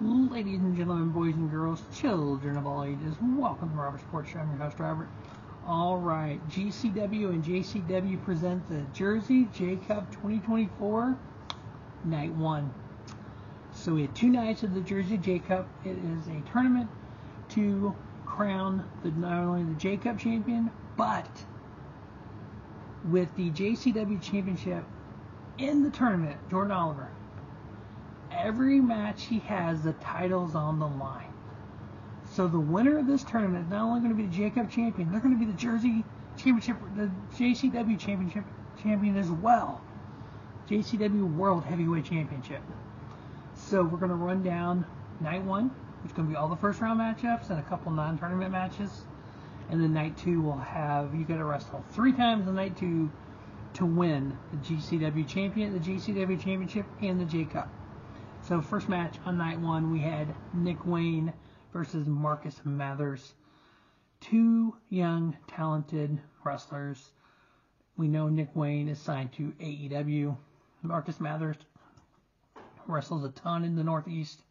Ladies and gentlemen, boys and girls, children of all ages, welcome to Robert Sports Show. I'm your host, Robert. Alright, GCW and JCW present the Jersey J Cup 2024 Night 1. So we had 2 nights of the Jersey J Cup. It is a tournament to crown not only the J Cup champion, but with the JCW championship in the tournament, Jordan Oliver. Every match he has, the title's on the line. So the winner of this tournament is not only going to be the J Cup champion, they're going to be the Jersey Championship, the JCW Championship champion as well. JCW World Heavyweight Championship. So we're going to run down night 1, which is going to be all the first round matchups and a couple non-tournament matches. And then night 2 will have, you got to wrestle 3 times in night 2 to win the GCW champion, the JCW Championship, and the J Cup. So first match on night 1, we had Nick Wayne versus Marcus Mathers. 2 young, talented wrestlers. We know Nick Wayne is signed to AEW. Marcus Mathers wrestles a ton in the Northeast.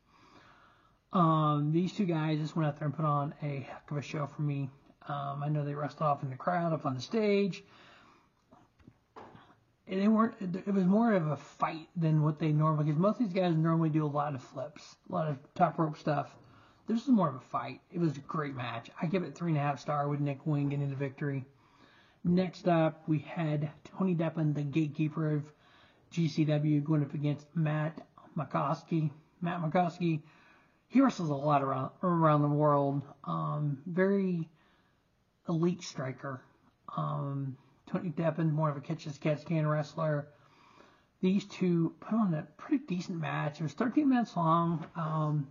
These 2 guys just went out there and put on a heck of a show for me. I know they wrestled off in the crowd, up on the stage. It was more of a fight than what they normally, because most of these guys normally do a lot of flips, a lot of top rope stuff. This was more of a fight. It was a great match. I give it 3.5 stars with Nick Wayne getting the victory. Next up, we had Tony Deppen, the gatekeeper of GCW, going up against Matt McCoskey. Matt McCoskey, he wrestles a lot around the world. Very elite striker. Tony Deppen, more of a catch-as-catch-can wrestler. These 2 put on a pretty decent match. It was 13 minutes long.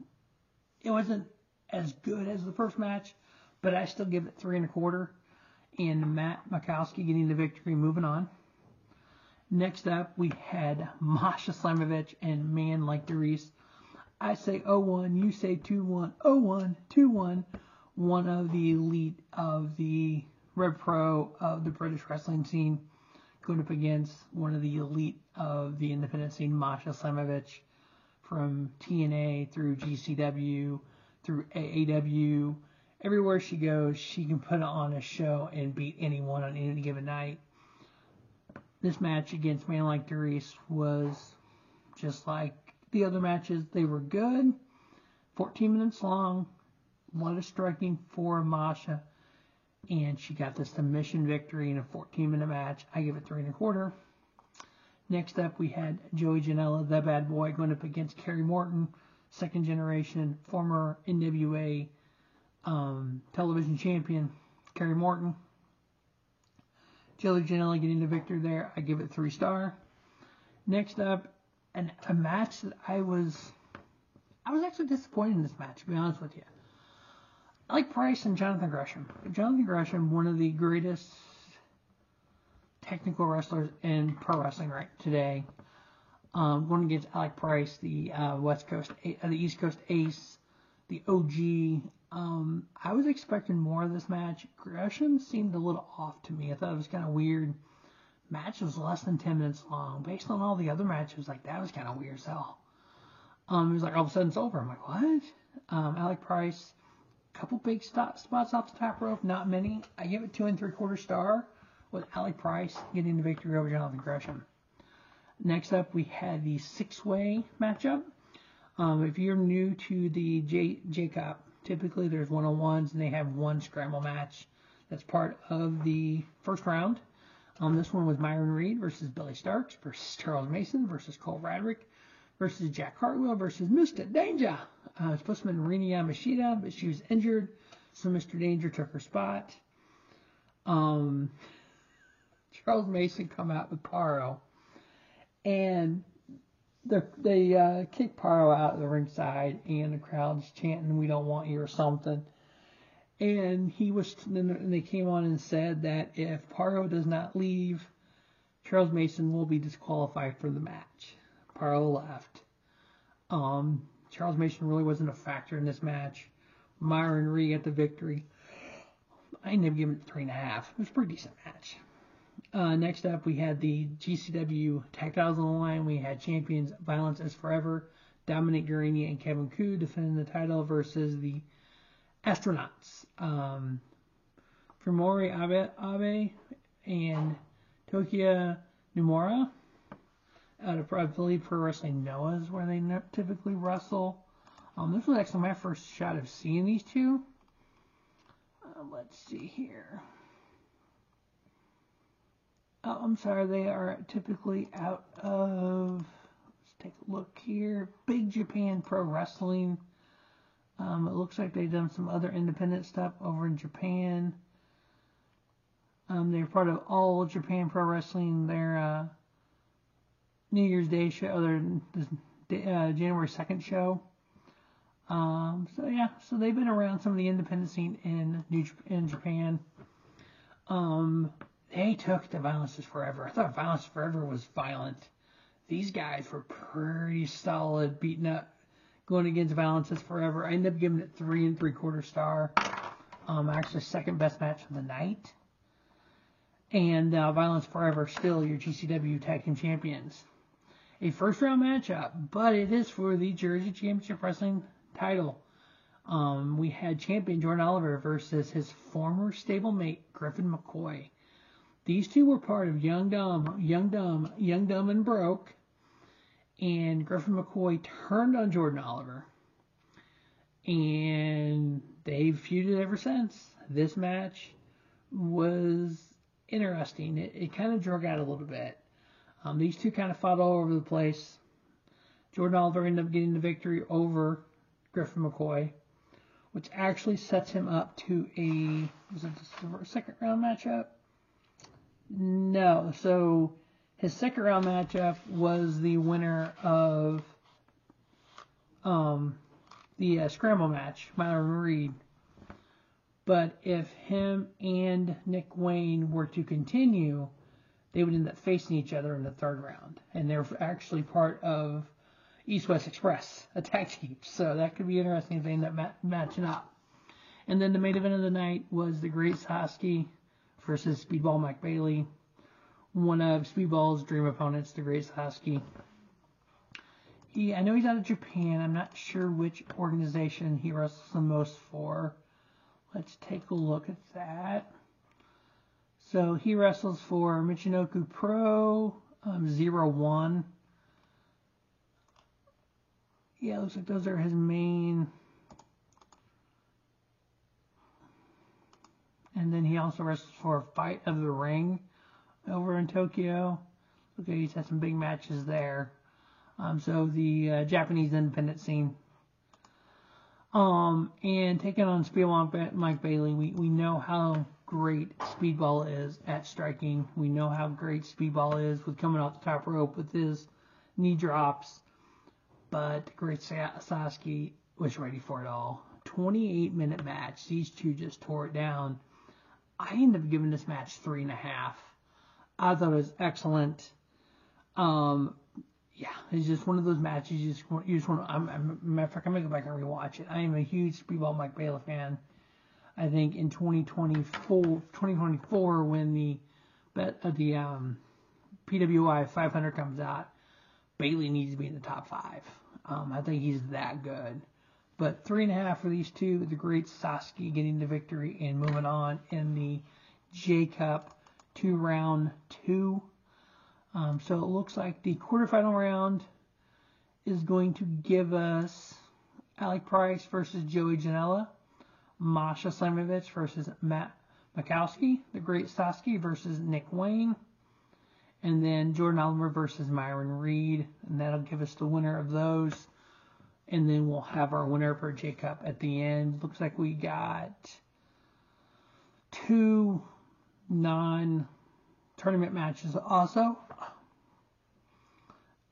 It wasn't as good as the first match, but I still give it 3.25. And Matt Makowski getting the victory, moving on. Next up, we had Masha Slamovich and Man Like Darius. I say 0-1, you say 2-1, 0-1, 2-1. One of the elite of the Rev Pro of the British wrestling scene, going up against one of the elite of the independent scene, Masha Slamovich, from TNA through GCW, through AAW. Everywhere she goes, she can put on a show and beat anyone on any given night. This match against Man Like Darius was just like the other matches. They were good, 14 minutes long, a lot of striking for Masha. And she got the submission victory in a 14-minute match. I give it 3.25. Next up, we had Joey Janela, the bad boy, going up against Kerry Morton, second generation, former NWA television champion, Kerry Morton. Joey Janela getting the victory there. I give it 3 stars. Next up, a match that I was actually disappointed in this match, to be honest with you. Alec Price and Jonathan Gresham. Jonathan Gresham, one of the greatest technical wrestlers in pro wrestling right today. Going against Alec Price, the East Coast Ace, the OG. I was expecting more of this match. Gresham seemed a little off to me. I thought it was kind of weird. Match was less than 10 minutes long. Based on all the other matches, like that was kind of weird as hell. It was like all of a sudden it's over. I'm like, what? Alec Price. Couple big spots off the top rope, not many. I give it 2.75 stars with Alec Price getting the victory over Jonathan Gresham. Next up, we had the 6-way matchup. If you're new to the J Cup, typically there's 1-on-1s and they have 1 scramble match. That's part of the first round. This one was Myron Reed versus Billy Starks versus Charles Mason versus Cole Radrick versus Jack Hartwell versus Mr. Danger. It's supposed to have been Rina Yamashita, but she was injured, so Mr. Danger took her spot. Charles Mason come out with Paro, and they kicked Paro out of the ringside, and the crowd's chanting, "We don't want you" or something. And they came on and said that if Paro does not leave, Charles Mason will be disqualified from the match. Paro left. Charles Mason really wasn't a factor in this match. Myron Reed got the victory. I ended up giving it 3.5. It was a pretty decent match. Next up, we had the GCW Tag Titles on the line. We had champions Violence is Forever Dominic Garrini and Kevin Ku defending the title versus the Astronauts. Fumori Abe and Tokiya Nomura out of, I believe, Pro Wrestling Noah is where they typically wrestle. This was actually my first shot of seeing these two. Let's see here. Oh, I'm sorry, they are typically out of, let's take a look here, Big Japan Pro Wrestling. It looks like they've done some other independent stuff over in Japan. They're part of All Japan Pro Wrestling, their New Year's Day show, their January 2nd show. So they've been around some of the independent scene in Japan. They took the Violence is Forever. I thought Violence is Forever was violent. These guys were pretty solid, beating up, going against Violence is Forever. I ended up giving it 3 3/4 star. Actually, second best match of the night. And Violence Forever still your GCW Tag Team Champions. A first round matchup, but it is for the Jersey Championship Wrestling title. We had champion Jordan Oliver versus his former stablemate Griffin McCoy. These two were part of Young Dumb and Broke, and Griffin McCoy turned on Jordan Oliver, and they've feuded ever since. This match was interesting. It kind of drug out a little bit. These two kind of fought all over the place. Jordan Oliver ended up getting the victory over Griffin McCoy, which actually sets him up to was it the second round matchup? No. So his second round matchup was the winner of the Scramble match, Myron Reed. But if him and Nick Wayne were to continue, they would end up facing each other in the third round. And they're actually part of East West Express, a tag team. So that could be interesting if they end up matching up. And then the main event of the night was the Great Sasuke versus Speedball Mike Bailey. One of Speedball's dream opponents, the Great Sasuke. I know he's out of Japan. I'm not sure which organization he wrestles the most for. Let's take a look at that. So he wrestles for Michinoku Pro 01. Yeah, it looks like those are his main. And then he also wrestles for Fight of the Ring over in Tokyo. Okay, he's had some big matches there. So the Japanese independent scene. And taking on Speedball Mike Bailey, we know how great Speedball is at striking. We know how great Speedball is with coming off the top rope with his knee drops. But Great Sasuke was ready for it all. 28-minute match. These two just tore it down. I ended up giving this match 3.5. I thought it was excellent. Yeah, it's just one of those matches you just want. Matter of fact, I'm gonna go back and rewatch it. I am a huge Speedball Mike Bailey fan. I think in 2024, when the PWI 500 comes out, Bailey needs to be in the top 5. I think he's that good. But 3.5 for these two. The Great Sasuke getting the victory and moving on in the J Cup 2-round 2. So it looks like the quarterfinal round is going to give us Alec Price versus Joey Janela, Masha Slamovich versus Matt Makowski, the Great Sasuke versus Nick Wayne, and then Jordan Oliver versus Myron Reed, and that'll give us the winner of those. And then we'll have our winner per J Cup at the end. Looks like we got 2 non-tournament matches also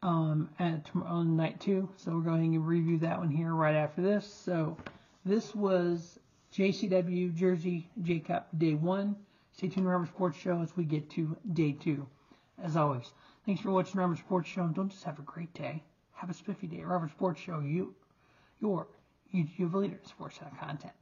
on night 2. So we're going to review that one here right after this. So this was JCW Jersey J Cup Day 1. Stay tuned to Robert Sports Show as we get to Day 2. As always, thanks for watching Robert Sports Show. And don't just have a great day. Have a spiffy day. Robert Sports Show, your YouTube leader in sports content.